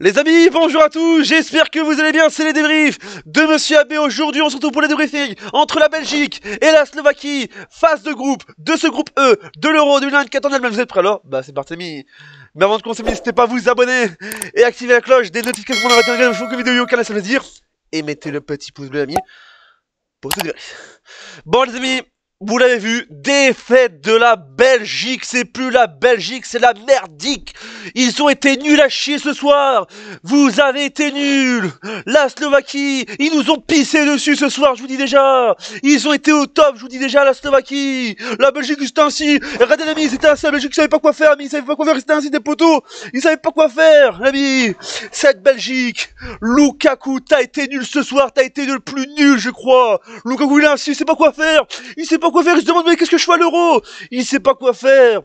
Les amis, bonjour à tous, j'espère que vous allez bien, c'est les débriefs de Monsieur AB. Aujourd'hui, on se retrouve pour les débriefings entre la Belgique et la Slovaquie, phase de groupe, de ce groupe E, de l'Euro 2024 en Allemagne. Vous êtes prêts alors? Bah c'est parti, amis. Mais avant de commencer, n'hésitez pas à vous abonner et activer la cloche des notifications pour n'arrêter rien de chaque vidéo, car là ça veut dire. Et mettez le petit pouce bleu, amis, pour ce débrief. Bon les amis, vous l'avez vu, défaite de la Belgique, c'est plus la Belgique, c'est la merdique. Ils ont été nuls à chier ce soir. Vous avez été nuls. La Slovaquie, ils nous ont pissé dessus ce soir, je vous dis déjà. Ils ont été au top, je vous dis déjà, la Slovaquie. La Belgique, c'était ainsi. Regardez l'ami, c'était ainsi, la Belgique, ils savaient pas quoi faire, ami, ils savaient pas quoi faire, c'était ainsi des poteaux. Ils savaient pas quoi faire, l'ami. Cette Belgique, Lukaku, t'as été nul ce soir, t'as été le plus nul, je crois. Lukaku, il est ainsi, il sait pas quoi faire. Il sait pas quoi faire, il se demande mais qu'est-ce que je fais à l'Euro. Il sait pas quoi faire.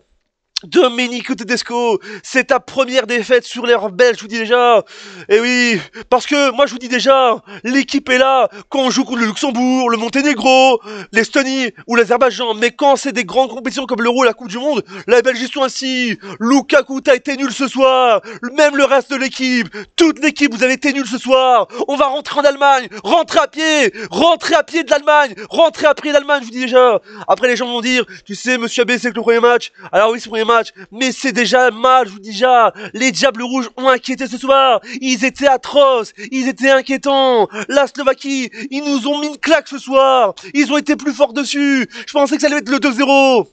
Domenico Tedesco, c'est ta première défaite sur l'air belge, je vous dis déjà. Et oui, parce que moi je vous dis déjà, l'équipe est là quand on joue contre le Luxembourg, le Monténégro, l'Estonie ou l'Azerbaïdjan. Mais quand c'est des grandes compétitions comme l'Euro et la Coupe du Monde, la Belgique sont ainsi. Lukaku, t'as été nul ce soir. Même le reste de l'équipe, toute l'équipe, vous avez été nul ce soir. On va rentrer en Allemagne, rentrer à pied de l'Allemagne, rentrer à pied d'Allemagne, je vous dis déjà. Après les gens vont dire, tu sais, monsieur AB, c'est que le premier match. Alors oui, c'est le premier match, mais c'est déjà mal, je vous dis déjà. Les Diables Rouges ont inquiété ce soir. Ils étaient atroces, ils étaient inquiétants. La Slovaquie, ils nous ont mis une claque ce soir. Ils ont été plus forts dessus. Je pensais que ça allait être le 2-0.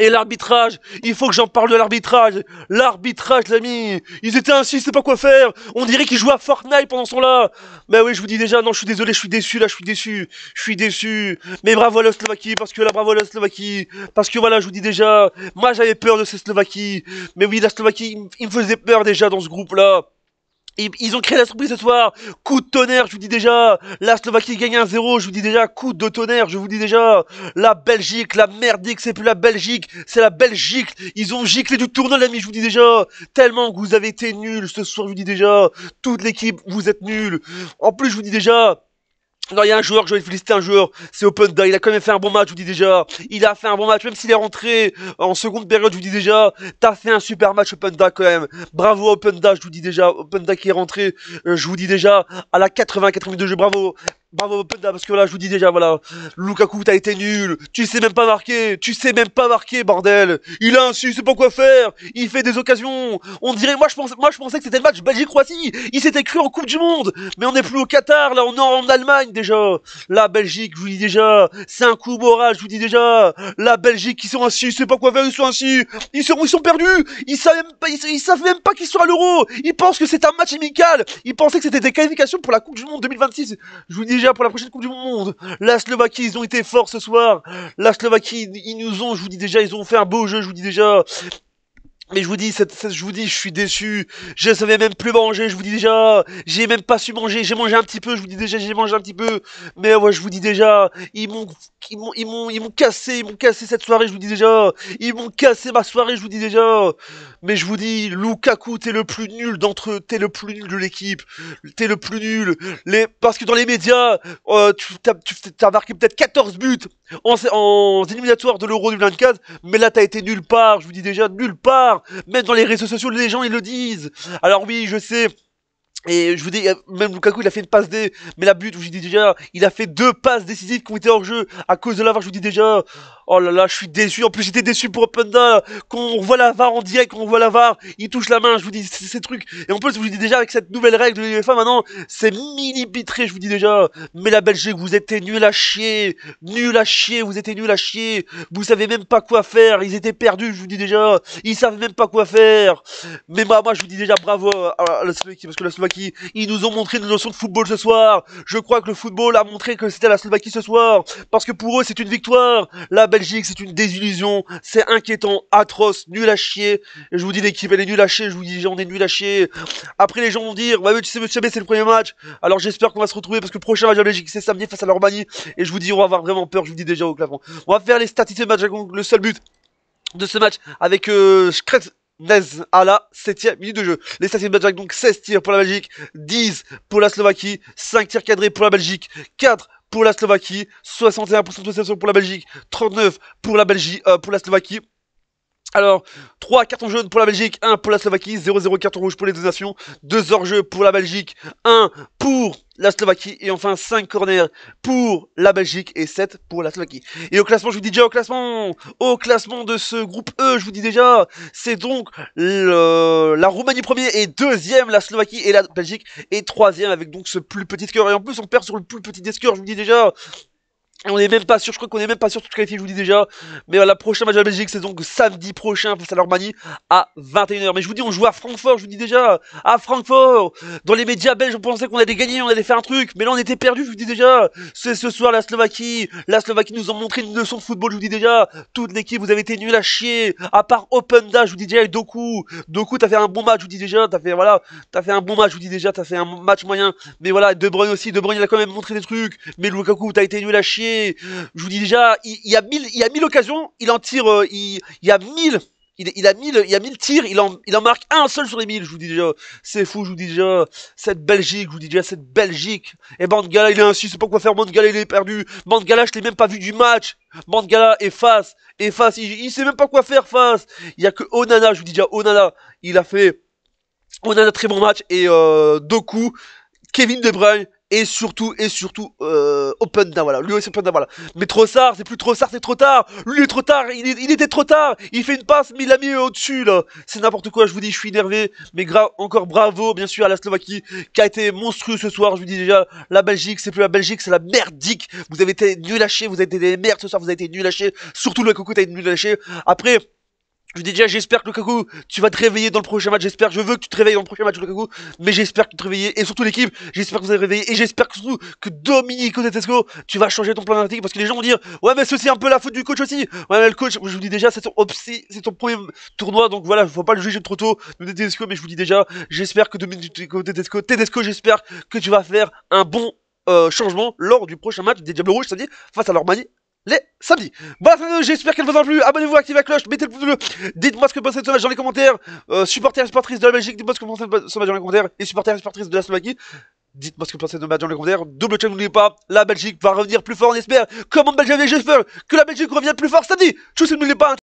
Et l'arbitrage, il faut que j'en parle de l'arbitrage. L'arbitrage, les amis, ils étaient ainsi, ils savaient pas quoi faire. On dirait qu'ils jouaient à Fortnite pendant ce temps-là. Mais oui, je vous dis déjà, non, je suis désolé, je suis déçu, là, je suis déçu. Je suis déçu. Mais bravo à la Slovaquie, parce que là, bravo à la Slovaquie. Parce que voilà, je vous dis déjà, moi j'avais peur de cette Slovaquie. Mais oui, la Slovaquie, il me faisait peur déjà dans ce groupe-là. Ils ont créé la surprise ce soir. Coup de tonnerre, je vous dis déjà. La Slovaquie gagne 1-0, je vous dis déjà. Coup de tonnerre, je vous dis déjà. La Belgique, la merdique, c'est plus la Belgique, c'est la Belgique. Ils ont giclé du tournoi, l'ami, je vous dis déjà. Tellement que vous avez été nuls ce soir, je vous dis déjà. Toute l'équipe, vous êtes nuls. En plus, je vous dis déjà. Non, il y a un joueur, je vais féliciter un joueur, c'est Openda, il a quand même fait un bon match, je vous dis déjà. Il a fait un bon match, même s'il est rentré en seconde période, je vous dis déjà. T'as fait un super match, Openda, quand même. Bravo, Openda, je vous dis déjà. Openda qui est rentré, je vous dis déjà, à la 84e minute de jeu, bravo. Bravo Openda, parce que là je vous dis déjà, voilà, Lukaku t'as été nul, tu sais même pas marquer, bordel. Il a un su, il sait pas quoi faire, il fait des occasions. On dirait, moi je pensais que c'était le match Belgique-Croatie, il s'était cru en Coupe du Monde, mais on n'est plus au Qatar, là on est en Allemagne déjà. La Belgique, je vous dis déjà, c'est un coup moral, je vous dis déjà. La Belgique, ils sont ainsi, ils savent pas quoi faire, ils sont ainsi, ils sont perdus, ils savent même pas qu'ils sont à l'Euro, ils pensent que c'est un match amical, ils pensaient que c'était des qualifications pour la Coupe du Monde 2026. Je vous dis déjà, pour la prochaine Coupe du Monde, la Slovaquie, ils ont été forts ce soir. La Slovaquie, ils nous ont, je vous dis déjà, ils ont fait un beau jeu, je vous dis déjà. Mais je vous dis, je suis déçu. Je savais même plus manger, je vous dis déjà. J'ai même pas su manger. J'ai mangé un petit peu, je vous dis déjà, j'ai mangé un petit peu. Mais ouais, je vous dis déjà, ils m'ont cassé cette soirée, je vous dis déjà. Ils m'ont cassé ma soirée, je vous dis déjà. Mais je vous dis, Lukaku, t'es le plus nul d'entre eux, t'es le plus nul de l'équipe. T'es le plus nul. Parce que dans les médias, t'as marqué peut-être 14 buts en éliminatoire de l'Euro 2024. Mais là, t'as été nulle part, je vous dis déjà, nulle part. Même dans les réseaux sociaux, les gens, ils le disent. Alors oui, je sais. Et je vous dis, même Lukaku, il a fait une passe D, mais la but, je vous dis déjà, il a fait 2 passes décisives qui ont été hors jeu à cause de la VAR, je vous dis déjà. Oh là là, je suis déçu. En plus, j'étais déçu pour Openda. Quand on voit la VAR en direct, quand on voit la VAR, il touche la main, je vous dis, c'est ces trucs. Et en plus, je vous dis déjà, avec cette nouvelle règle de l'UEFA, maintenant, c'est millimétré, je vous dis déjà. Mais la Belgique, vous êtes nuls à chier. Nuls à chier, vous êtes nuls à chier. Vous savez même pas quoi faire. Ils étaient perdus, je vous dis déjà. Ils savent même pas quoi faire. Mais moi, je vous dis déjà bravo à la Slovaquie, parce que la Slovaquie, ils nous ont montré une notion de football ce soir. Je crois que le football a montré que c'était la Slovaquie ce soir. Parce que pour eux, c'est une victoire. La Belgique, c'est une désillusion. C'est inquiétant, atroce, nul à chier. Et je vous dis, l'équipe, elle est nulle à chier. Je vous dis, on est nul à chier. Après, les gens vont dire, ouais, mais tu sais, monsieur B, c'est le premier match. Alors, j'espère qu'on va se retrouver parce que le prochain match de la Belgique, c'est samedi face à la Roumanie. Et je vous dis, on va avoir vraiment peur. Je vous dis déjà au classement. On va faire les statistiques de match. Le seul but de ce match avec Nez à la 7ème minute de jeu. Les statistiques de Jack, donc 16 tirs pour la Belgique, 10 pour la Slovaquie, 5 tirs cadrés pour la Belgique, 4 pour la Slovaquie, 61% de possession pour la Belgique, 39 pour la Belgique, pour la Slovaquie. Alors, 3 cartons jaunes pour la Belgique, 1 pour la Slovaquie, 0-0 carton rouge pour les deux nations, 2 hors-jeu pour la Belgique, 1 pour la Slovaquie, et enfin 5 corners pour la Belgique et 7 pour la Slovaquie. Et au classement, je vous dis déjà au classement de ce groupe E, je vous dis déjà, c'est donc la Roumanie premier et deuxième, la Slovaquie et la Belgique et troisième avec donc ce plus petit score. Et en plus, on perd sur le plus petit des scores, je vous dis déjà. On est même pas sûr, je crois qu'on est même pas sûr de se qualifier, je vous dis déjà. Mais la prochaine match de la Belgique, c'est donc samedi prochain face à la Roumanie à 21 h. Mais je vous dis, on joue à Francfort, je vous dis déjà, à Francfort. Dans les médias belges, on pensait qu'on allait gagner, on allait faire un truc. Mais là, on était perdu, je vous dis déjà. C'est ce soir la Slovaquie. La Slovaquie nous a montré une leçon de football, je vous dis déjà. Toute l'équipe, vous avez été nuls à chier. À part Openda, je vous dis déjà, et Doku. Doku, t'as fait un bon match, je vous dis déjà. T'as fait un bon match, je vous dis déjà. T'as fait un match moyen. Mais voilà, De Bruyne aussi. De Bruyne, il a quand même montré des trucs. Mais Lukaku, t'as été nul à chier. Je vous dis déjà, il y a 1000 occasions, il en tire, il y a 1000 tirs, il en marque un seul sur les 1000, je vous dis déjà. C'est fou, je vous dis déjà. Cette Belgique, je vous dis déjà, cette Belgique. Et Mangala, il est ainsi, c'est pas quoi faire. Mangala, il est perdu. Mangala, je l'ai même pas vu du match. Mangala est face, il sait même pas quoi faire face. Il y a que Onana, je vous dis déjà, Onana, très bon match. Et Doku, Kevin De Bruyne. Et surtout, Openda, voilà. Lui aussi, Openda, voilà. Mais Trossard, c'est plus Trossard, c'est trop tard. Lui, il est trop tard, il était trop tard. Il fait une passe, mais il l'a mis au-dessus, là. C'est n'importe quoi, je vous dis, je suis énervé. Mais encore bravo, bien sûr, à la Slovaquie, qui a été monstrueux ce soir. Je vous dis déjà, la Belgique, c'est plus la Belgique, c'est la merdique. Vous avez été nul lâchés, vous avez été des merdes ce soir, vous avez été nul lâchés. Surtout le Lukaku, t'as été nul lâché. Après, je vous dis déjà, j'espère que Lukaku, tu vas te réveiller dans le prochain match, je veux que tu te réveilles dans le prochain match, Lukaku, mais j'espère que tu te réveilles, et surtout l'équipe, j'espère que vous allez réveiller, et j'espère que surtout que Dominico Tedesco, tu vas changer ton plan tactique, parce que les gens vont dire, ouais, mais c'est aussi un peu la faute du coach aussi, ouais, mais le coach, je vous dis déjà, c'est ton premier tournoi, donc voilà, faut pas le juger trop tôt, de Tedesco, mais je vous dis déjà, j'espère que Dominico Tedesco, j'espère que tu vas faire un bon changement lors du prochain match des Diables Rouges samedi face à la Roumanie les samedis. Voilà, j'espère qu'elle vous a plu. Abonnez-vous, activez la cloche, mettez le pouce bleu. Dites-moi ce que vous pensez de ce match dans les commentaires. Supporters et supportrices de la Belgique, dites-moi ce que vous pensez de ce match dans les commentaires. Et supporters et supportrices de la Slovaquie, dites-moi ce que vous pensez de ce match dans les commentaires. Double check, n'oubliez pas, la Belgique va revenir plus fort, on espère. Comme en Belgique, j'espère que la Belgique revienne plus fort samedi. Tchuss, n'oubliez pas.